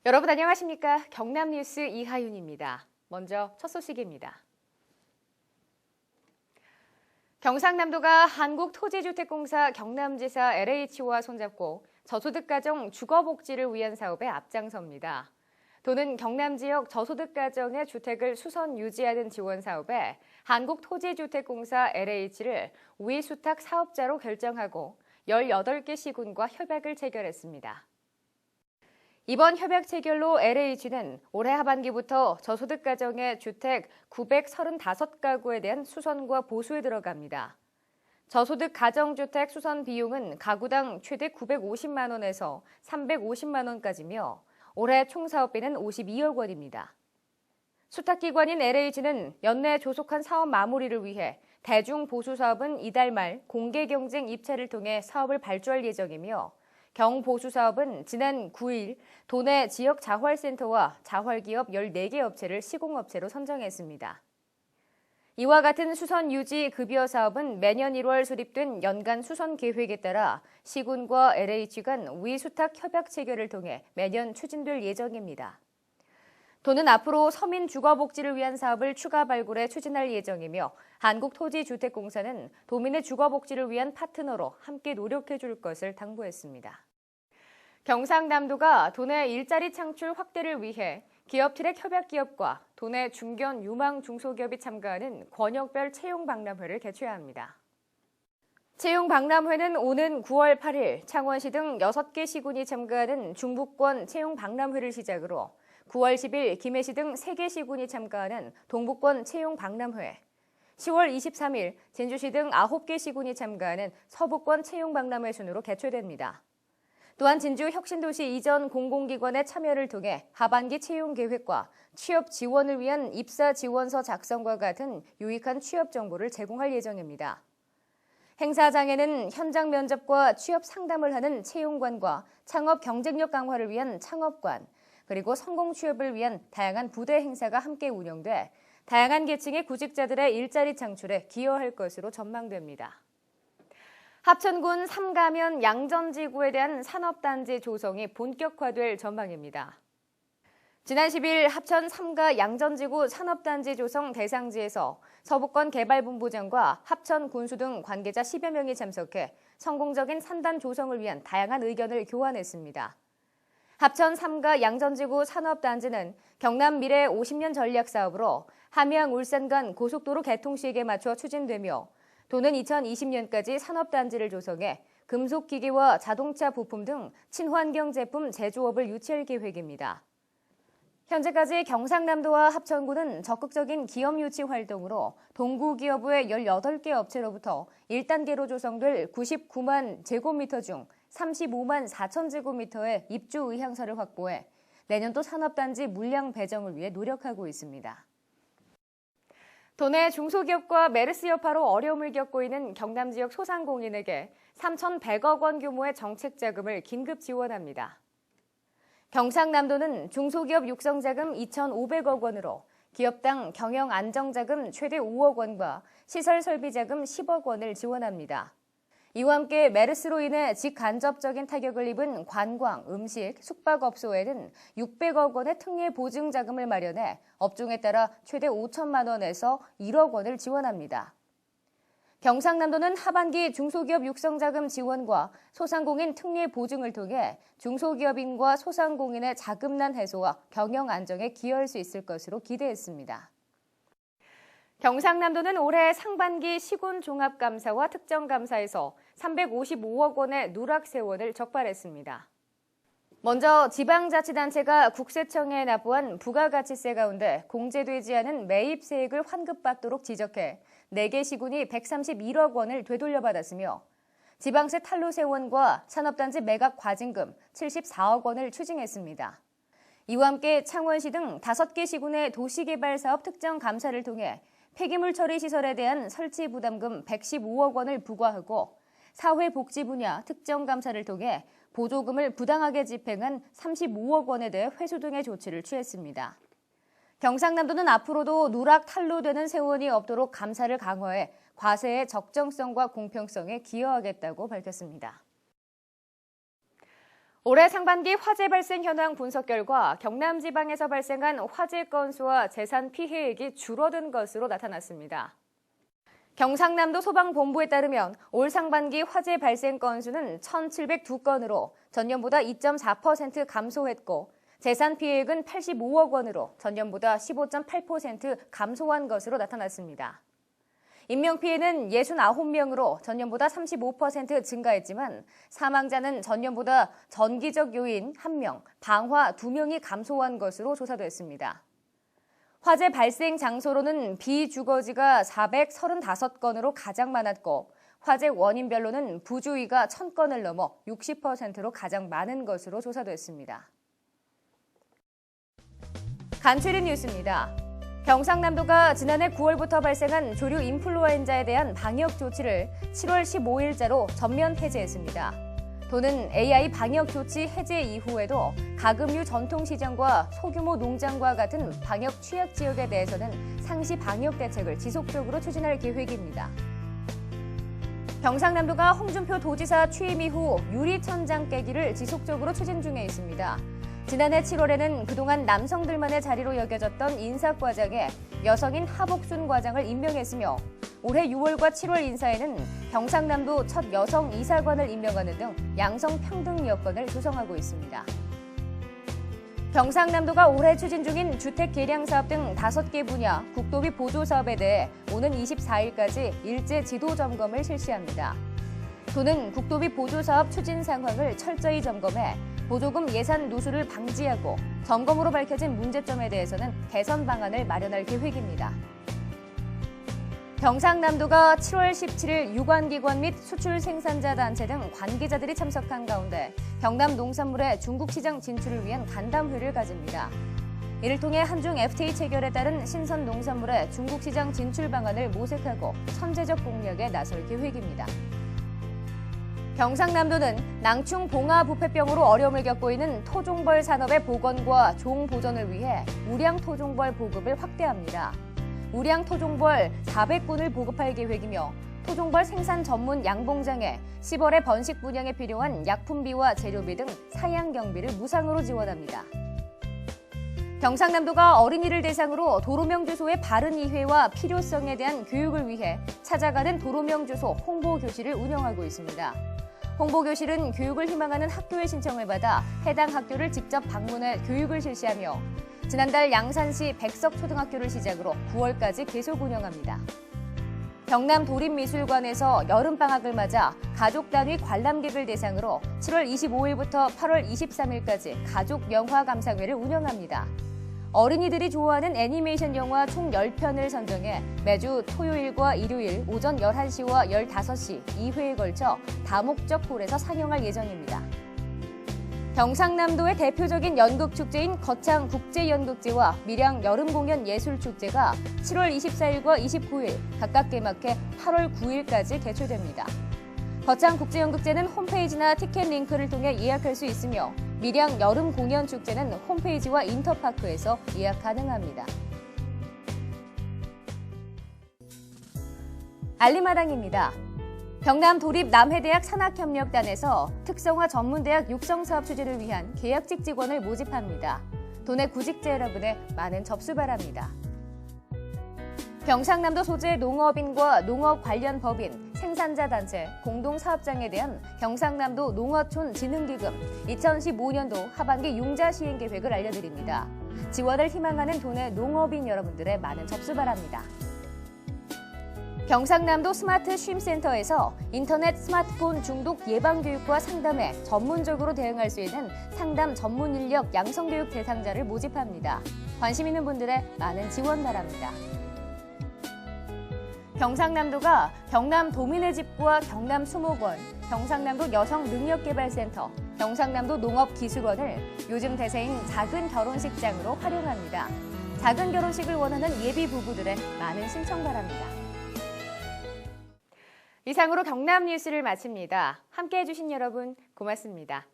여러분 안녕하십니까? 경남뉴스 이하윤입니다. 먼저 첫 소식입니다. 경상남도가 한국토지주택공사 경남지사 LH와 손잡고 저소득가정 주거복지를 위한 사업에 앞장섭니다. 도는 경남 지역 저소득가정의 주택을 수선 유지하는 지원 사업에 한국토지주택공사 LH를 우위수탁 사업자로 결정하고 18개 시군과 협약을 체결했습니다. 이번 협약 체결로 LH는 올해 하반기부터 저소득 가정의 주택 935가구에 대한 수선과 보수에 들어갑니다. 저소득 가정주택 수선 비용은 가구당 최대 950만 원에서 350만 원까지며 올해 총 사업비는 52억 원입니다. 수탁기관인 LH는 연내 조속한 사업 마무리를 위해 대중보수 사업은 이달 말 공개경쟁 입찰을 통해 사업을 발주할 예정이며 경보수 사업은 지난 9일 도내 지역 자활센터와 자활기업 14개 업체를 시공업체로 선정했습니다. 이와 같은 수선 유지 급여 사업은 매년 1월 수립된 연간 수선 계획에 따라 시군과 LH 간 우위수탁 협약 체결을 통해 매년 추진될 예정입니다. 도는 앞으로 서민 주거복지를 위한 사업을 추가 발굴해 추진할 예정이며 한국토지주택공사는 도민의 주거복지를 위한 파트너로 함께 노력해 줄 것을 당부했습니다. 경상남도가 도내 일자리 창출 확대를 위해 기업 트랙 협약 기업과 도내 중견 유망 중소기업이 참가하는 권역별 채용 박람회를 개최합니다. 채용 박람회는 오는 9월 8일 창원시 등 6개 시군이 참가하는 중부권 채용 박람회를 시작으로 9월 10일 김해시 등 3개 시군이 참가하는 동부권 채용 박람회, 10월 23일 진주시 등 9개 시군이 참가하는 서부권 채용 박람회 순으로 개최됩니다. 또한 진주 혁신도시 이전 공공기관의 참여를 통해 하반기 채용 계획과 취업 지원을 위한 입사 지원서 작성과 같은 유익한 취업 정보를 제공할 예정입니다. 행사장에는 현장 면접과 취업 상담을 하는 채용관과 창업 경쟁력 강화를 위한 창업관, 그리고 성공 취업을 위한 다양한 부대 행사가 함께 운영돼 다양한 계층의 구직자들의 일자리 창출에 기여할 것으로 전망됩니다. 합천군 삼가면 양전지구에 대한 산업단지 조성이 본격화될 전망입니다. 지난 10일 합천 삼가 양전지구 산업단지 조성 대상지에서 서부권 개발본부장과 합천 군수 등 관계자 10여 명이 참석해 성공적인 산단 조성을 위한 다양한 의견을 교환했습니다. 합천 삼가 양전지구 산업단지는 경남 미래 50년 전략 사업으로 함양 울산 간 고속도로 개통 시기에 맞춰 추진되며 도는 2020년까지 산업단지를 조성해 금속기기와 자동차 부품 등 친환경 제품 제조업을 유치할 계획입니다. 현재까지 경상남도와 합천군은 적극적인 기업 유치 활동으로 동구기업의 18개 업체로부터 1단계로 조성될 99만 제곱미터 중 35만 4천 제곱미터의 입주 의향서를 확보해 내년도 산업단지 물량 배정을 위해 노력하고 있습니다. 도내 중소기업과 메르스 여파로 어려움을 겪고 있는 경남 지역 소상공인에게 3,100억 원 규모의 정책 자금을 긴급 지원합니다. 경상남도는 중소기업 육성자금 2,500억 원으로 기업당 경영 안정자금 최대 5억 원과 시설 설비자금 10억 원을 지원합니다. 이와 함께 메르스로 인해 직간접적인 타격을 입은 관광, 음식, 숙박업소에는 600억 원의 특례 보증 자금을 마련해 업종에 따라 최대 5천만 원에서 1억 원을 지원합니다. 경상남도는 하반기 중소기업 육성자금 지원과 소상공인 특례 보증을 통해 중소기업인과 소상공인의 자금난 해소와 경영 안정에 기여할 수 있을 것으로 기대했습니다. 경상남도는 올해 상반기 시군 종합감사와 특정감사에서 355억 원의 누락세원을 적발했습니다. 먼저 지방자치단체가 국세청에 납부한 부가가치세 가운데 공제되지 않은 매입세액을 환급받도록 지적해 4개 시군이 131억 원을 되돌려받았으며 지방세 탄로세원과 산업단지 매각 과징금 74억 원을 추징했습니다. 이와 함께 창원시 등 5개 시군의 도시개발사업 특정감사를 통해 폐기물 처리 시설에 대한 설치 부담금 115억 원을 부과하고 사회복지 분야 특정감사를 통해 보조금을 부당하게 집행한 35억 원에 대해 회수 등의 조치를 취했습니다. 경상남도는 앞으로도 누락 탄로되는 세원이 없도록 감사를 강화해 과세의 적정성과 공평성에 기여하겠다고 밝혔습니다. 올해 상반기 화재 발생 현황 분석 결과 경남 지방에서 발생한 화재 건수와 재산 피해액이 줄어든 것으로 나타났습니다. 경상남도 소방본부에 따르면 올 상반기 화재 발생 건수는 1,702건으로 전년보다 2.4% 감소했고 재산 피해액은 85억 원으로 전년보다 15.8% 감소한 것으로 나타났습니다. 인명피해는 69명으로 전년보다 35% 증가했지만 사망자는 전년보다 전기적 요인 1명, 방화 2명이 감소한 것으로 조사됐습니다. 화재 발생 장소로는 비주거지가 435건으로 가장 많았고 화재 원인별로는 부주의가 1,000건을 넘어 60%로 가장 많은 것으로 조사됐습니다. 간추린 뉴스입니다. 경상남도가 지난해 9월부터 발생한 조류 인플루엔자에 대한 방역 조치를 7월 15일자로 전면 해제했습니다. 도는 AI 방역 조치 해제 이후에도 가금류 전통시장과 소규모 농장과 같은 방역 취약 지역에 대해서는 상시 방역 대책을 지속적으로 추진할 계획입니다. 경상남도가 홍준표 도지사 취임 이후 유리천장 깨기를 지속적으로 추진 중에 있습니다. 지난해 7월에는 그동안 남성들만의 자리로 여겨졌던 인사과장에 여성인 하복순 과장을 임명했으며 올해 6월과 7월 인사에는 경상남도 첫 여성 이사관을 임명하는 등 양성평등 여건을 조성하고 있습니다. 경상남도가 올해 추진 중인 주택개량사업 등 5개 분야 국도비 보조사업에 대해 오는 24일까지 일제 지도 점검을 실시합니다. 도는 국도비 보조사업 추진 상황을 철저히 점검해 보조금 예산 누수를 방지하고 점검으로 밝혀진 문제점에 대해서는 개선 방안을 마련할 계획입니다. 경상남도가 7월 17일 유관기관 및 수출 생산자 단체 등 관계자들이 참석한 가운데 경남 농산물의 중국 시장 진출을 위한 간담회를 가집니다. 이를 통해 한중 FTA 체결에 따른 신선 농산물의 중국 시장 진출 방안을 모색하고 선제적 공략에 나설 계획입니다. 경상남도는 낭충 봉화 부패병으로 어려움을 겪고 있는 토종벌 산업의 복원과 종 보존을 위해 우량 토종벌 보급을 확대합니다. 우량 토종벌 400군을 보급할 계획이며 토종벌 생산 전문 양봉장에 10월에 번식 분양에 필요한 약품비와 재료비 등 사양 경비를 무상으로 지원합니다. 경상남도가 어린이를 대상으로 도로명 주소의 바른 이해와 필요성에 대한 교육을 위해 찾아가는 도로명 주소 홍보 교실을 운영하고 있습니다. 홍보교실은 교육을 희망하는 학교의 신청을 받아 해당 학교를 직접 방문해 교육을 실시하며 지난달 양산시 백석초등학교를 시작으로 9월까지 계속 운영합니다. 경남 도립미술관에서 여름방학을 맞아 가족 단위 관람객을 대상으로 7월 25일부터 8월 23일까지 가족 영화 감상회를 운영합니다. 어린이들이 좋아하는 애니메이션 영화 총 10편을 선정해 매주 토요일과 일요일 오전 11시와 15시 2회에 걸쳐 다목적 홀에서 상영할 예정입니다. 경상남도의 대표적인 연극축제인 거창 국제연극제와 밀양 여름공연예술축제가 7월 24일과 29일 각각 개막해 8월 9일까지 개최됩니다. 거창 국제연극제는 홈페이지나 티켓 링크를 통해 예약할 수 있으며 밀양 여름공연축제는 홈페이지와 인터파크에서 예약 가능합니다. 알림마당입니다. 경남 도립 남해대학 산학협력단에서 특성화 전문대학 육성사업 추진을 위한 계약직 직원을 모집합니다. 도내 구직자 여러분의 많은 접수 바랍니다. 경상남도 소재 농업인과 농업 관련 법인, 생산자 단체, 공동사업장에 대한 경상남도 농어촌 진흥기금 2015년도 하반기 융자 시행 계획을 알려드립니다. 지원을 희망하는 도내 농업인 여러분들의 많은 접수 바랍니다. 경상남도 스마트 쉼센터에서 인터넷 스마트폰 중독 예방교육과 상담에 전문적으로 대응할 수 있는 상담 전문 인력 양성교육 대상자를 모집합니다. 관심 있는 분들의 많은 지원 바랍니다. 경상남도가 경남 도민의 집과 경남 수목원, 경상남도 여성능력개발센터, 경상남도 농업기술원을 요즘 대세인 작은 결혼식장으로 활용합니다. 작은 결혼식을 원하는 예비 부부들의 많은 신청 바랍니다. 이상으로 경남 뉴스를 마칩니다. 함께해 주신 여러분 고맙습니다.